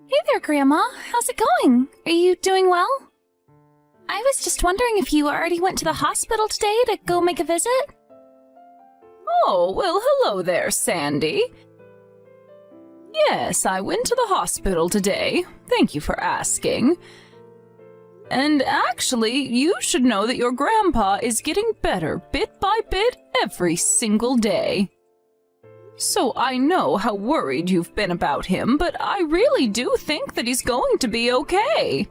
Hey there, Grandma. How's it going? Are you doing well? I was just wondering if you already went to the hospital today to go make a visit? Oh, well, hello there, Sandy. Yes, I went to the hospital today. Thank you for asking. And actually, you should know that your grandpa is getting better bit by bit every single day. So I know how worried you've been about him, but I really do think that he's going to be okay.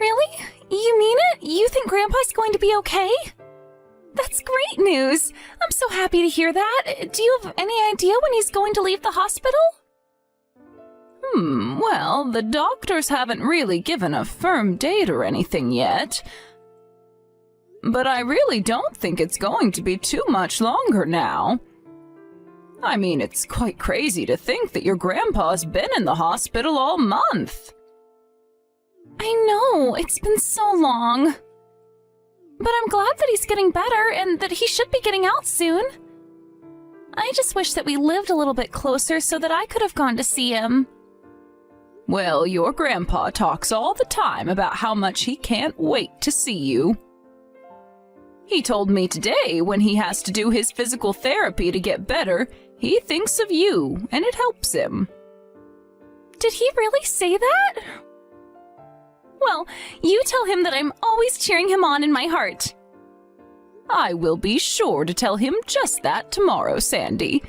Really? You mean it? You think Grandpa's going to be okay? That's great news. I'm so happy to hear that. Do you have any idea when he's going to leave the hospital? Well, the doctors haven't really given a firm date or anything yet. But I really don't think it's going to be too much longer now. I mean, it's quite crazy to think that your grandpa's been in the hospital all month. I know, it's been so long. But I'm glad that he's getting better and that he should be getting out soon. I just wish that we lived a little bit closer so that I could have gone to see him. Well, your grandpa talks all the time about how much he can't wait to see you. He told me today when he has to do his physical therapy to get better, he thinks of you, and it helps him. Did he really say that? Well, you tell him that I'm always cheering him on in my heart. I will be sure to tell him just that tomorrow, Sandy.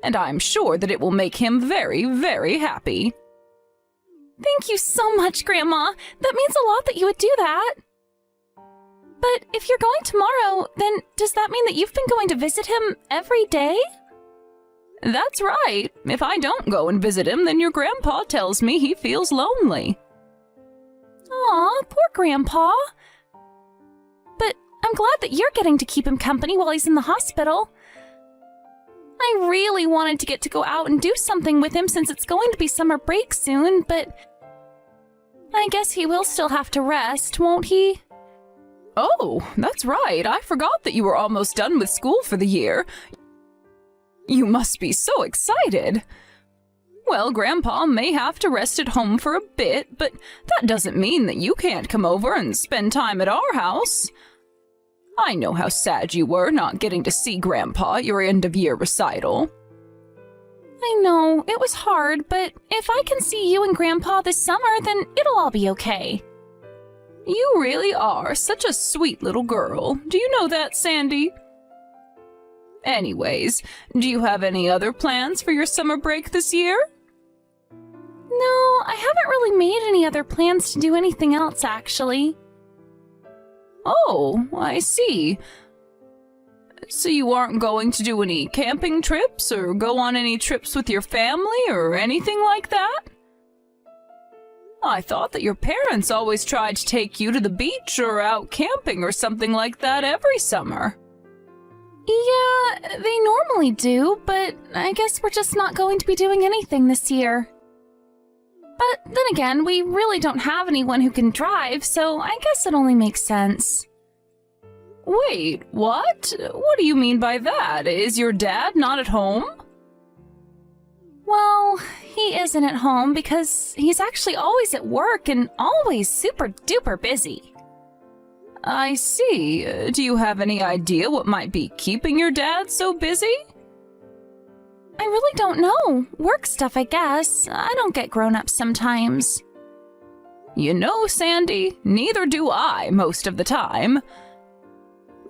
And I'm sure that it will make him very, very happy. Thank you so much, Grandma. That means a lot that you would do that. But if you're going tomorrow, then does that mean that you've been going to visit him every day? That's right. If I don't go and visit him, then your grandpa tells me he feels lonely. Aw, poor Grandpa. But I'm glad that you're getting to keep him company while he's in the hospital. I really wanted to get to go out and do something with him since it's going to be summer break soon, but I guess he will still have to rest, won't he? Oh, that's right. I forgot that you were almost done with school for the year. You must be so excited. Well, Grandpa may have to rest at home for a bit, but that doesn't mean that you can't come over and spend time at our house. I know how sad you were not getting to see Grandpa at your end-of-year recital. I know, it was hard, but if I can see you and Grandpa this summer, then it'll all be okay. You really are such a sweet little girl. Do you know that, Sandy? Anyways, do you have any other plans for your summer break this year? No, I haven't really made any other plans to do anything else, actually. Oh, I see. So you aren't going to do any camping trips or go on any trips with your family or anything like that? I thought that your parents always tried to take you to the beach or out camping or something like that every summer. Yeah, they normally do, but I guess we're just not going to be doing anything this year. But then again, we really don't have anyone who can drive, so I guess it only makes sense. Wait, what? What do you mean by that? Is your dad not at home? Well, he isn't at home because he's actually always at work and always super duper busy. I see. Do you have any idea what might be keeping your dad so busy? I really don't know. Work stuff, I guess. I don't get grown up sometimes. You know, Sandy, neither do I most of the time.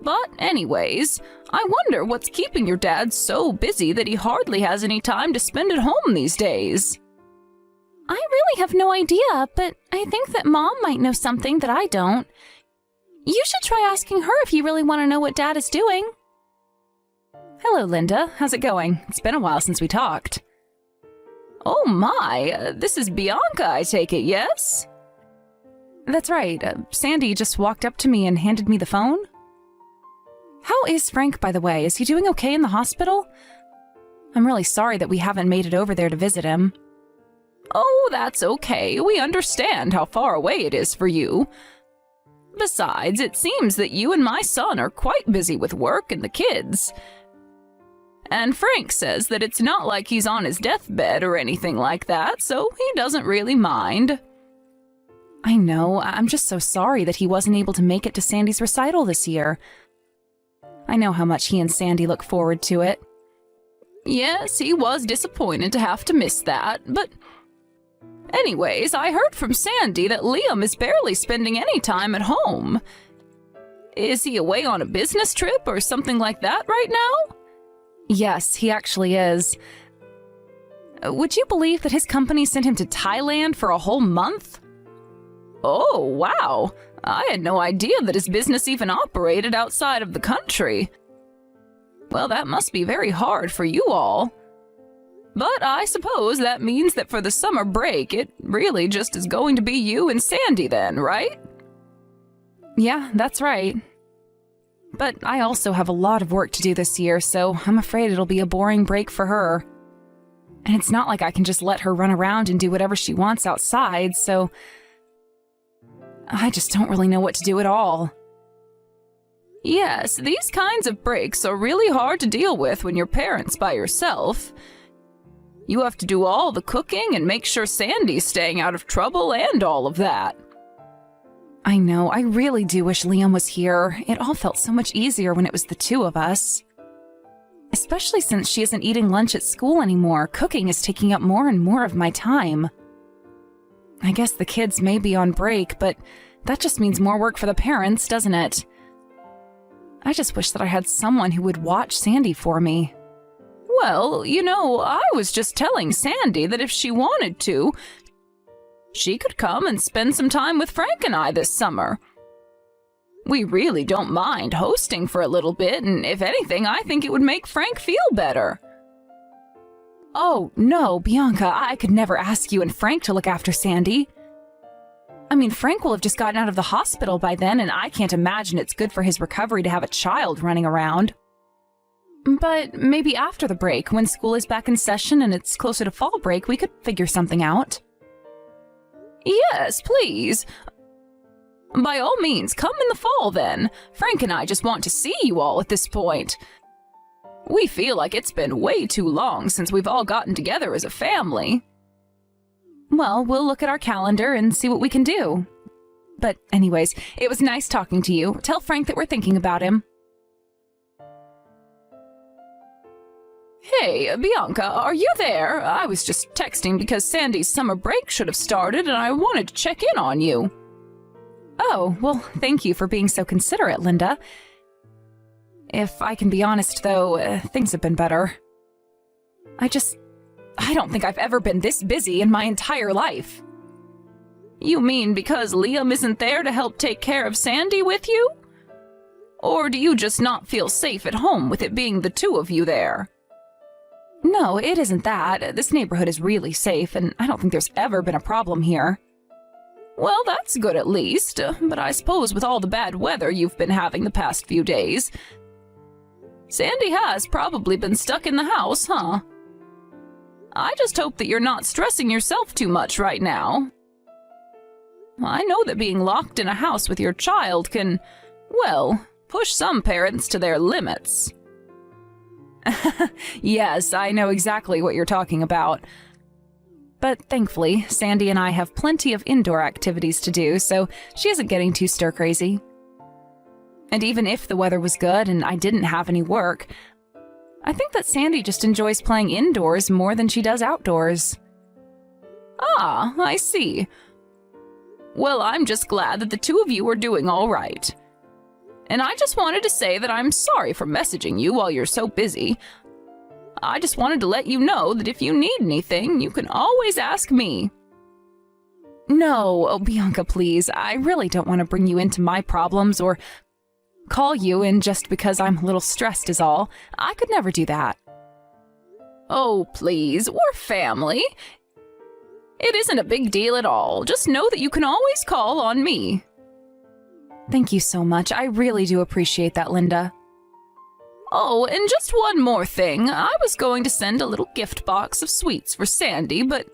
But anyways, I wonder what's keeping your dad so busy that he hardly has any time to spend at home these days. I really have no idea, but I think that Mom might know something that I don't. You should try asking her if you really want to know what Dad is doing. Hello, Linda. How's it going? It's been a while since we talked. Oh my, this is Bianca, I take it, yes? That's right. Sandy just walked up to me and handed me the phone. How is Frank, by the way? Is he doing okay in the hospital? I'm really sorry that we haven't made it over there to visit him. Oh, that's okay. We understand how far away it is for you. Besides, it seems that you and my son are quite busy with work and the kids. And Frank says that it's not like he's on his deathbed or anything like that, so he doesn't really mind. I know, I'm just so sorry that he wasn't able to make it to Sandy's recital this year. I know how much he and Sandy look forward to it. Yes, he was disappointed to have to miss that, but... Anyways, I heard from Sandy that Liam is barely spending any time at home. Is he away on a business trip or something like that right now? Yes, he actually is. Would you believe that his company sent him to Thailand for a whole month? Oh, wow. I had no idea that his business even operated outside of the country. Well, that must be very hard for you all. But I suppose that means that for the summer break, it really just is going to be you and Sandy then, right? Yeah, that's right. But I also have a lot of work to do this year, so I'm afraid it'll be a boring break for her. And it's not like I can just let her run around and do whatever she wants outside, so I just don't really know what to do at all. Yes, these kinds of breaks are really hard to deal with when you're parents by yourself. You have to do all the cooking and make sure Sandy's staying out of trouble and all of that. I know, I really do wish Liam was here. It all felt so much easier when it was the two of us. Especially since she isn't eating lunch at school anymore, cooking is taking up more and more of my time. I guess the kids may be on break, but that just means more work for the parents, doesn't it? I just wish that I had someone who would watch Sandy for me. Well, you know, I was just telling Sandy that if she wanted to, she could come and spend some time with Frank and I this summer. We really don't mind hosting for a little bit, and if anything, I think it would make Frank feel better. Oh, no, Bianca, I could never ask you and Frank to look after Sandy. I mean, Frank will have just gotten out of the hospital by then, and I can't imagine it's good for his recovery to have a child running around. But maybe after the break, when school is back in session and it's closer to fall break, we could figure something out. Yes, please. By all means, come in the fall then. Frank and I just want to see you all at this point. We feel like it's been way too long since we've all gotten together as a family. Well, we'll look at our calendar and see what we can do. But anyways, it was nice talking to you. Tell Frank that we're thinking about him. Hey, Bianca, are you there? I was just texting because Sandy's summer break should have started and I wanted to check in on you. Oh, well, thank you for being so considerate, Linda. If I can be honest, though, things have been better. I don't think I've ever been this busy in my entire life. You mean because Liam isn't there to help take care of Sandy with you? Or do you just not feel safe at home with it being the two of you there? No, it isn't that. This neighborhood is really safe, and I don't think there's ever been a problem here. Well, that's good at least, but I suppose with all the bad weather you've been having the past few days, Sandy has probably been stuck in the house, huh? I just hope that you're not stressing yourself too much right now. I know that being locked in a house with your child can, well, push some parents to their limits. Yes, I know exactly what you're talking about. But thankfully, Sandy and I have plenty of indoor activities to do, so she isn't getting too stir-crazy. And even if the weather was good and I didn't have any work, I think that Sandy just enjoys playing indoors more than she does outdoors. Ah, I see. Well, I'm just glad that the two of you are doing all right. And I just wanted to say that I'm sorry for messaging you while you're so busy. I just wanted to let you know that if you need anything, you can always ask me. No, oh, Bianca, please. I really don't want to bring you into my problems or call you in just because I'm a little stressed is all. I could never do that. Oh, please, we're family. It isn't a big deal at all. Just know that you can always call on me. Thank you so much. I really do appreciate that, Linda. Oh, and just one more thing. I was going to send a little gift box of sweets for Sandy, but...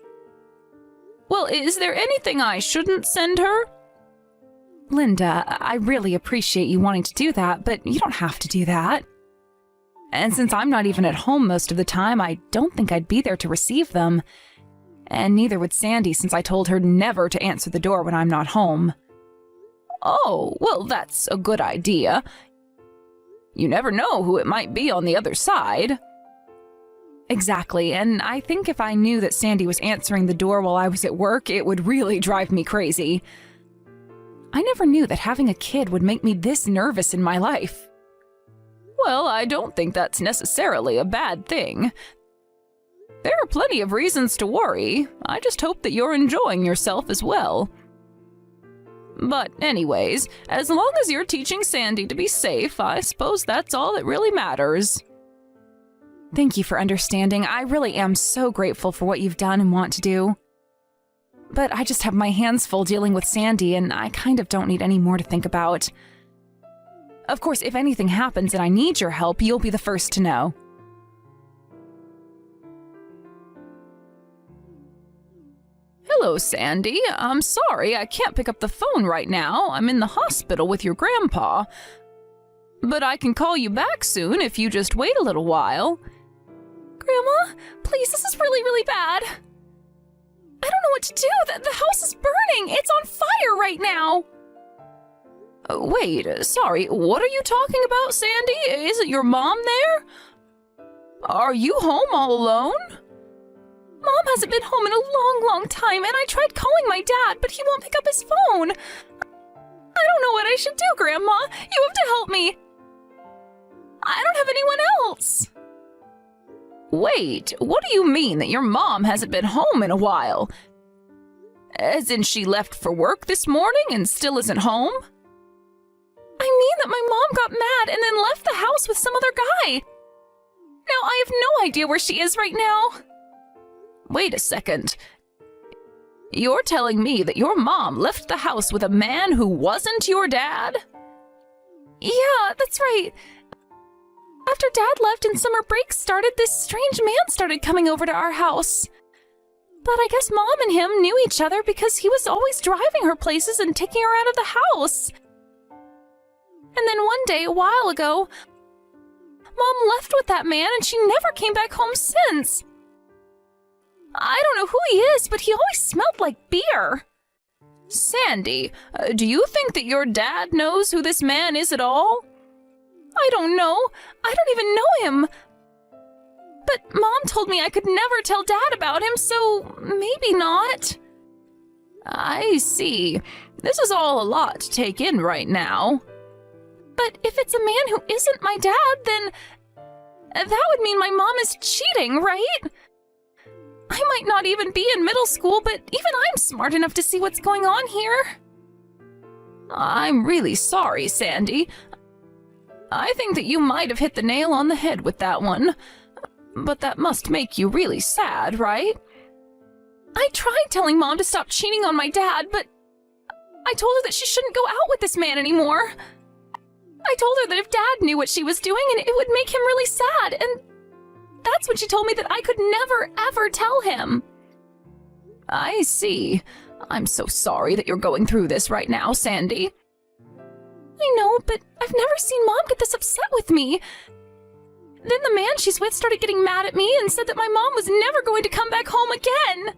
Well, is there anything I shouldn't send her? Linda, I really appreciate you wanting to do that, but you don't have to do that. And since I'm not even at home most of the time, I don't think I'd be there to receive them. And neither would Sandy, since I told her never to answer the door when I'm not home. Oh, well, that's a good idea. You never know who it might be on the other side. Exactly, and I think if I knew that Sandy was answering the door while I was at work, it would really drive me crazy. I never knew that having a kid would make me this nervous in my life. Well, I don't think that's necessarily a bad thing. There are plenty of reasons to worry. I just hope that you're enjoying yourself as well. But anyways, as long as you're teaching Sandy to be safe, I suppose that's all that really matters. Thank you for understanding. I really am so grateful for what you've done and want to do. But I just have my hands full dealing with Sandy, and I kind of don't need any more to think about. Of course, if anything happens and I need your help, you'll be the first to know. Hello, Sandy. I'm sorry I can't pick up the phone right now. I'm in the hospital with your grandpa. But I can call you back soon if you just wait a little while. Grandma, please, this is really, really bad. I don't know what to do. The house is burning. It's on fire right now. Wait, sorry, what are you talking about, Sandy? Isn't your mom there? Are you home all alone? Mom hasn't been home in a long, long time, and I tried calling my dad, but he won't pick up his phone. I don't know what I should do, Grandma. You have to help me. I don't have anyone else. Wait, what do you mean that your mom hasn't been home in a while? As in she left for work this morning and still isn't home? I mean that my mom got mad and then left the house with some other guy. Now I have no idea where she is right now. Wait a second. You're telling me that your mom left the house with a man who wasn't your dad? Yeah, that's right. After Dad left and summer break started, this strange man started coming over to our house. But I guess Mom and him knew each other because he was always driving her places and taking her out of the house. And then one day, a while ago, Mom left with that man and she never came back home since. I don't know who he is, but he always smelled like beer. Sandy, do you think that your dad knows who this man is at all? I don't know. I don't even know him. But Mom told me I could never tell Dad about him, so maybe not. I see. This is all a lot to take in right now. But if it's a man who isn't my dad, then that would mean my mom is cheating, right? I might not even be in middle school, but even I'm smart enough to see what's going on here. I'm really sorry, Sandy. I think that you might have hit the nail on the head with that one. But that must make you really sad, right? I tried telling Mom to stop cheating on my dad, but I told her that she shouldn't go out with this man anymore. I told her that if Dad knew what she was doing, and it would make him really sad, and that's when she told me that I could never, ever tell him. I see. I'm so sorry that you're going through this right now, Sandy. I know, but I've never seen Mom get this upset with me. Then the man she's with started getting mad at me and said that my mom was never going to come back home again.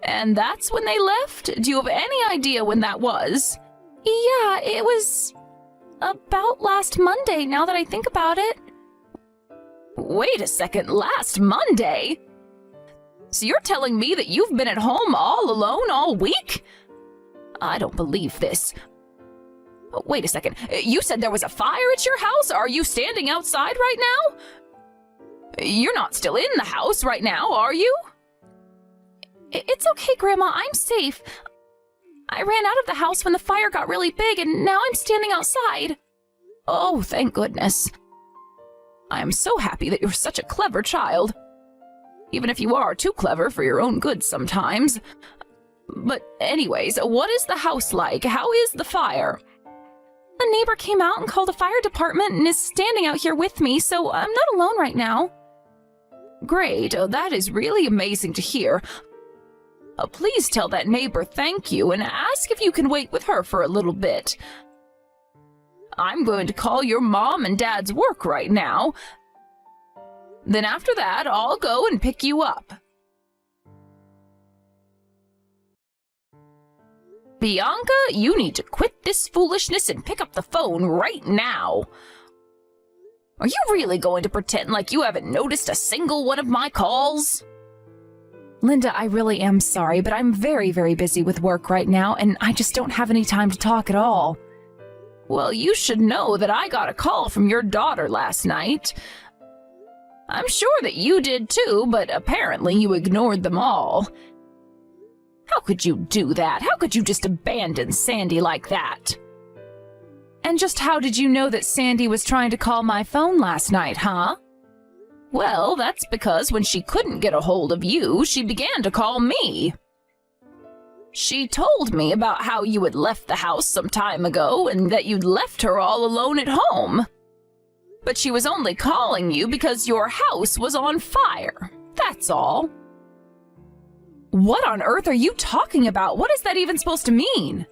And that's when they left? Do you have any idea when that was? Yeah, it was about last Monday, now that I think about it. Wait a second, last Monday? So you're telling me that you've been at home all alone all week? I don't believe this. Wait a second, you said there was a fire at your house? Are you standing outside right now? You're not still in the house right now, are you? It's okay, Grandma, I'm safe. I ran out of the house when the fire got really big, and now I'm standing outside. Oh, thank goodness. I am so happy that you're such a clever child. Even if you are too clever for your own good sometimes. But anyways, what is the house like? How is the fire? A neighbor came out and called the fire department and is standing out here with me, so I'm not alone right now. Great, that is really amazing to hear. Please tell that neighbor thank you and ask if you can wait with her for a little bit. I'm going to call your mom and dad's work right now. Then after that, I'll go and pick you up. Bianca, you need to quit this foolishness and pick up the phone right now. Are you really going to pretend like you haven't noticed a single one of my calls? Linda, I really am sorry, but I'm very, very busy with work right now, and I just don't have any time to talk at all. Well, you should know that I got a call from your daughter last night. I'm sure that you did too, but apparently you ignored them all. How could you do that? How could you just abandon Sandy like that? And just how did you know that Sandy was trying to call my phone last night, huh? Well, that's because when she couldn't get a hold of you, she began to call me. She told me about how you had left the house some time ago and that you'd left her all alone at home. But she was only calling you because your house was on fire. That's all. What on earth are you talking about? What is that even supposed to mean?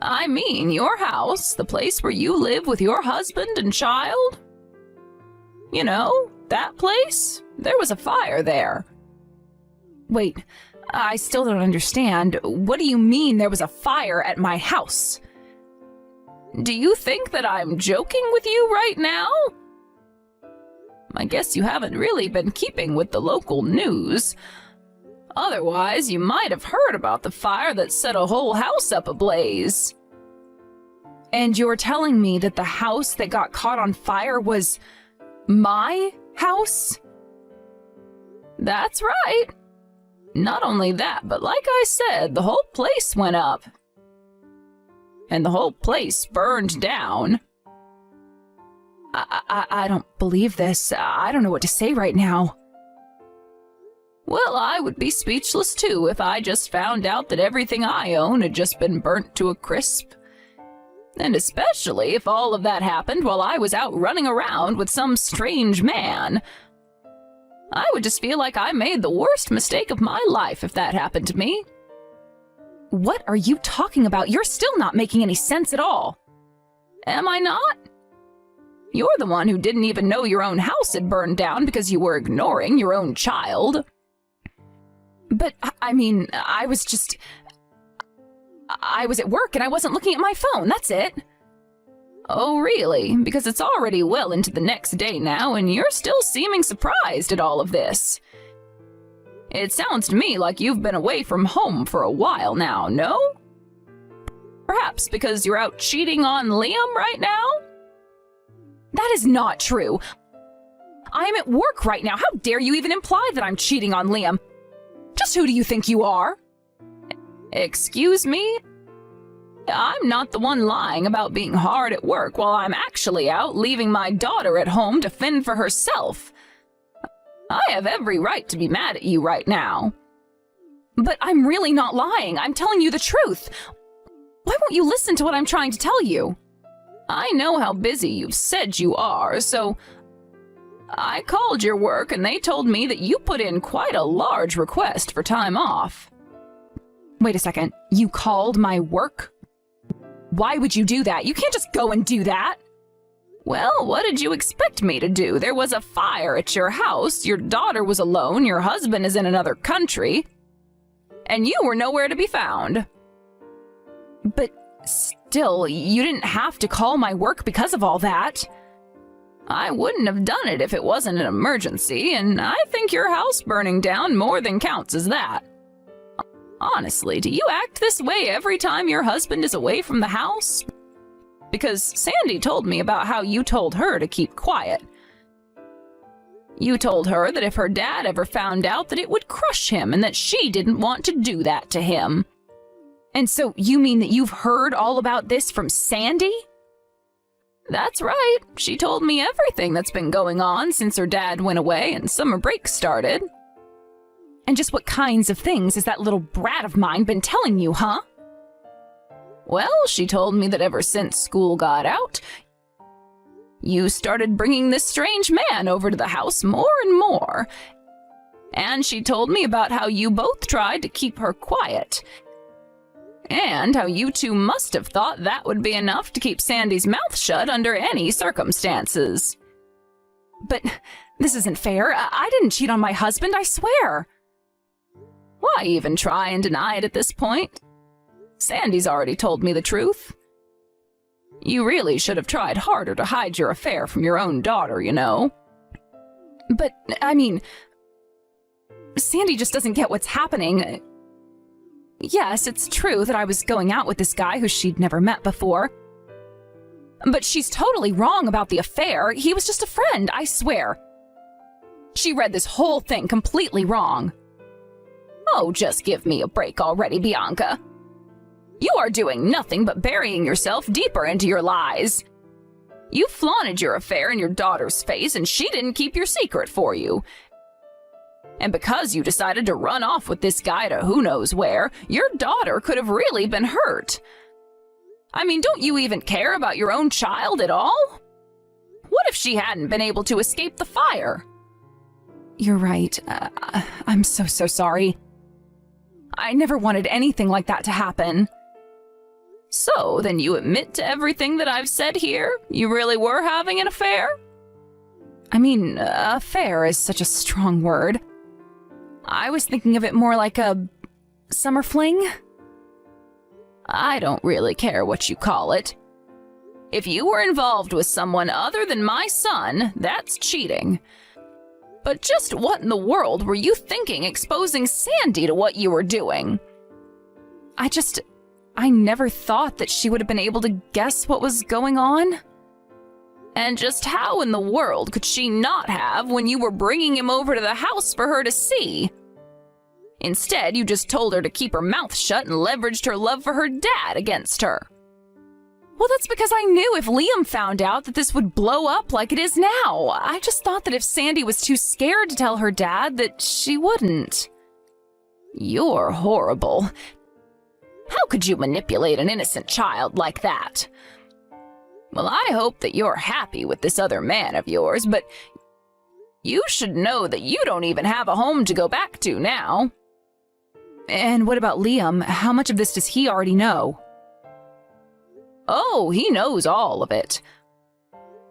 I mean your house, the place where you live with your husband and child. You know, that place? There was a fire there. Wait, I still don't understand. What do you mean there was a fire at my house? Do you think that I'm joking with you right now? I guess you haven't really been keeping with the local news. Otherwise, you might have heard about the fire that set a whole house up ablaze. And you're telling me that the house that got caught on fire was my house? That's right. Not only that, but like I said, the whole place went up. And the whole place burned down. I don't believe this. I don't know what to say right now. Well, I would be speechless too if I just found out that everything I own had just been burnt to a crisp. And especially if all of that happened while I was out running around with some strange man. I would just feel like I made the worst mistake of my life if that happened to me. What are you talking about? You're still not making any sense at all. Am I not? You're the one who didn't even know your own house had burned down because you were ignoring your own child. But, I mean, I was at work and I wasn't looking at my phone, that's it. Oh, really? Because it's already well into the next day now and you're still seeming surprised at all of this. It sounds to me like you've been away from home for a while now, no? Perhaps because you're out cheating on Liam right now? That is not true. I am at work right now. How dare you even imply that I'm cheating on Liam? Just who do you think you are? Excuse me? I'm not the one lying about being hard at work while I'm actually out leaving my daughter at home to fend for herself. I have every right to be mad at you right now. But I'm really not lying. I'm telling you the truth. Why won't you listen to what I'm trying to tell you? I know how busy you've said you are, so I called your work and they told me that you put in quite a large request for time off. Wait a second. You called my work? Why would you do that? You can't just go and do that. Well, what did you expect me to do? There was a fire at your house, your daughter was alone, your husband is in another country, and you were nowhere to be found. But still, you didn't have to call my work because of all that. I wouldn't have done it if it wasn't an emergency, and I think your house burning down more than counts as that. Honestly, do you act this way every time your husband is away from the house? Because Sandy told me about how you told her to keep quiet. You told her that if her dad ever found out that it would crush him and that she didn't want to do that to him. And so you mean that you've heard all about this from Sandy? That's right. She told me everything that's been going on since her dad went away and summer break started. And just what kinds of things has that little brat of mine been telling you, huh? Well, she told me that ever since school got out, you started bringing this strange man over to the house more and more. And she told me about how you both tried to keep her quiet. and how you two must have thought that would be enough to keep Sandy's mouth shut under any circumstances. But this isn't fair. I didn't cheat on my husband, I swear. Why even try and deny it at this point? Sandy's already told me the truth. You really should have tried harder to hide your affair from your own daughter, you know. But, I mean, Sandy just doesn't get what's happening. Yes, it's true that I was going out with this guy who she'd never met before. But she's totally wrong about the affair. He was just a friend, I swear. She read this whole thing completely wrong. Oh, just give me a break already, Bianca. You are doing nothing but burying yourself deeper into your lies. You flaunted your affair in your daughter's face, and she didn't keep your secret for you. And because you decided to run off with this guy to who knows where, your daughter could have really been hurt. I mean, don't you even care about your own child at all? What if she hadn't been able to escape the fire? You're right. I'm so sorry. I never wanted anything like that to happen. So, then you admit to everything that I've said here? You really were having an affair? I mean, affair is such a strong word. I was thinking of it more like a summer fling. I don't really care what you call it. If you were involved with someone other than my son, that's cheating. But just what in the world were you thinking exposing Sandy to what you were doing? I never thought that she would have been able to guess what was going on. And just how in the world could she not have when you were bringing him over to the house for her to see? Instead, you just told her to keep her mouth shut and leveraged her love for her dad against her. Well, that's because I knew if Liam found out that this would blow up like it is now. I just thought that if Sandy was too scared to tell her dad, that she wouldn't. You're horrible. How could you manipulate an innocent child like that? Well, I hope that you're happy with this other man of yours, but you should know that you don't even have a home to go back to now. And what about Liam? How much of this does he already know? Oh, he knows all of it.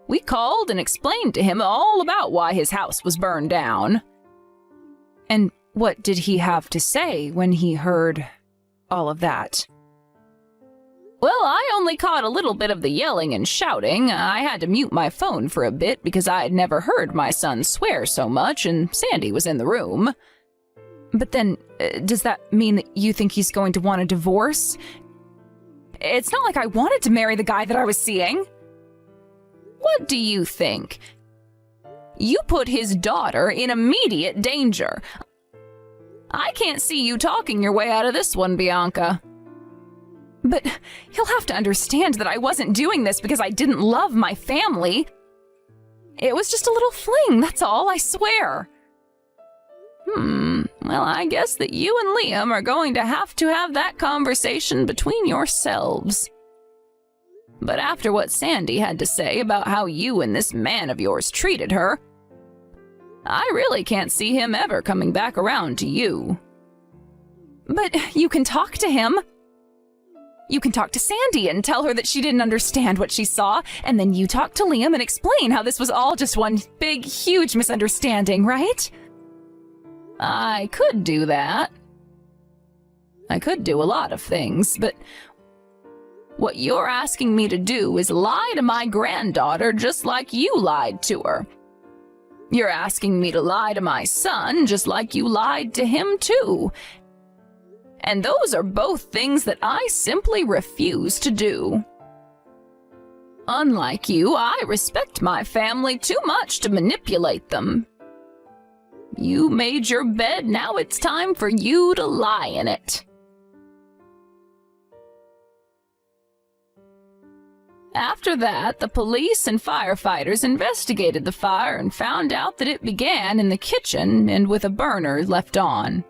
We called and explained to him all about why his house was burned down. And what did he have to say when he heard all of that? Well, I only caught a little bit of the yelling and shouting. I had to mute my phone for a bit because I had never heard my son swear so much, and Sandy was in the room. But then, does that mean that you think he's going to want a divorce? It's not like I wanted to marry the guy that I was seeing. What do you think? You put his daughter in immediate danger. I can't see you talking your way out of this one, Bianca. But he'll have to understand that I wasn't doing this because I didn't love my family. It was just a little fling, that's all, I swear. Well, I guess that you and Liam are going to have that conversation between yourselves. But after what Sandy had to say about how you and this man of yours treated her, I really can't see him ever coming back around to you. But you can talk to him. You can talk to Sandy and tell her that she didn't understand what she saw, and then you talk to Liam and explain how this was all just one big, huge misunderstanding, right? I could do that. I could do a lot of things, but what you're asking me to do is lie to my granddaughter just like you lied to her. You're asking me to lie to my son just like you lied to him too. And those are both things that I simply refuse to do. Unlike you, I respect my family too much to manipulate them. You made your bed, now it's time for you to lie in it. After that, the police and firefighters investigated the fire and found out that it began in the kitchen and with a burner left on.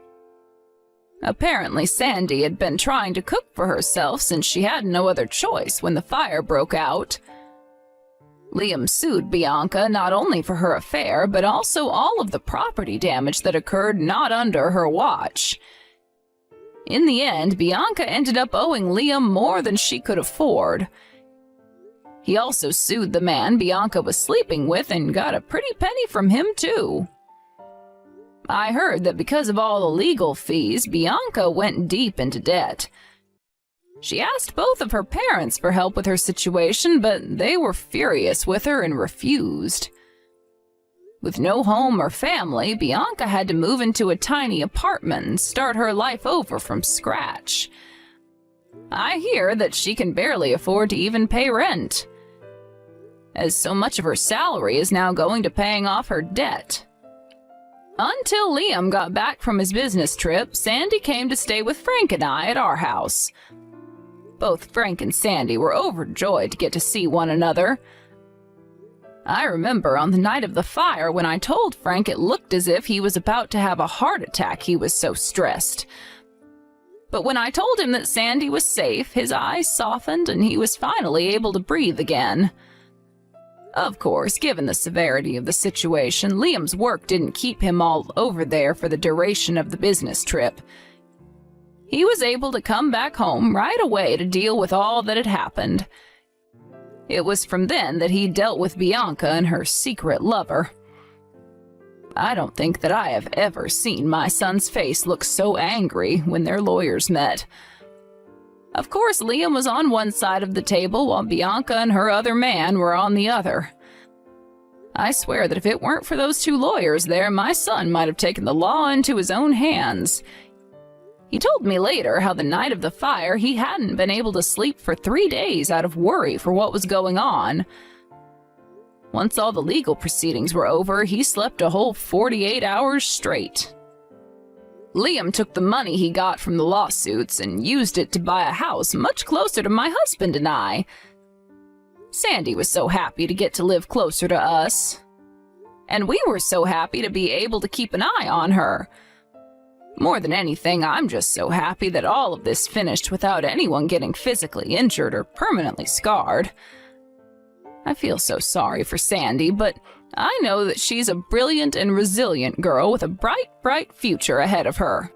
Apparently, Sandy had been trying to cook for herself since she had no other choice when the fire broke out. Liam sued Bianca not only for her affair, but also all of the property damage that occurred not under her watch. In the end, Bianca ended up owing Liam more than she could afford. He also sued the man Bianca was sleeping with and got a pretty penny from him, too. I heard that because of all the legal fees, Bianca went deep into debt. She asked both of her parents for help with her situation, but they were furious with her and refused. With no home or family, Bianca had to move into a tiny apartment and start her life over from scratch. I hear that she can barely afford to even pay rent, as so much of her salary is now going to paying off her debt. Until Liam got back from his business trip, Sandy came to stay with Frank and I at our house. Both Frank and Sandy were overjoyed to get to see one another. I remember on the night of the fire when I told Frank it looked as if he was about to have a heart attack, he was so stressed. But when I told him that Sandy was safe, his eyes softened and he was finally able to breathe again. Of course, given the severity of the situation, Liam's work didn't keep him all over there for the duration of the business trip. He was able to come back home right away to deal with all that had happened. It was from then that he dealt with Bianca and her secret lover. I don't think that I have ever seen my son's face look so angry when their lawyers met. Of course, Liam was on one side of the table while Bianca and her other man were on the other. I swear that if it weren't for those two lawyers there, my son might have taken the law into his own hands. He told me later how the night of the fire he hadn't been able to sleep for 3 days out of worry for what was going on. Once all the legal proceedings were over, he slept a whole 48 hours straight. Liam took the money he got from the lawsuits and used it to buy a house much closer to my husband and I. Sandy was so happy to get to live closer to us. And we were so happy to be able to keep an eye on her. More than anything, I'm just so happy that all of this finished without anyone getting physically injured or permanently scarred. I feel so sorry for Sandy, but I know that she's a brilliant and resilient girl with a bright, bright future ahead of her.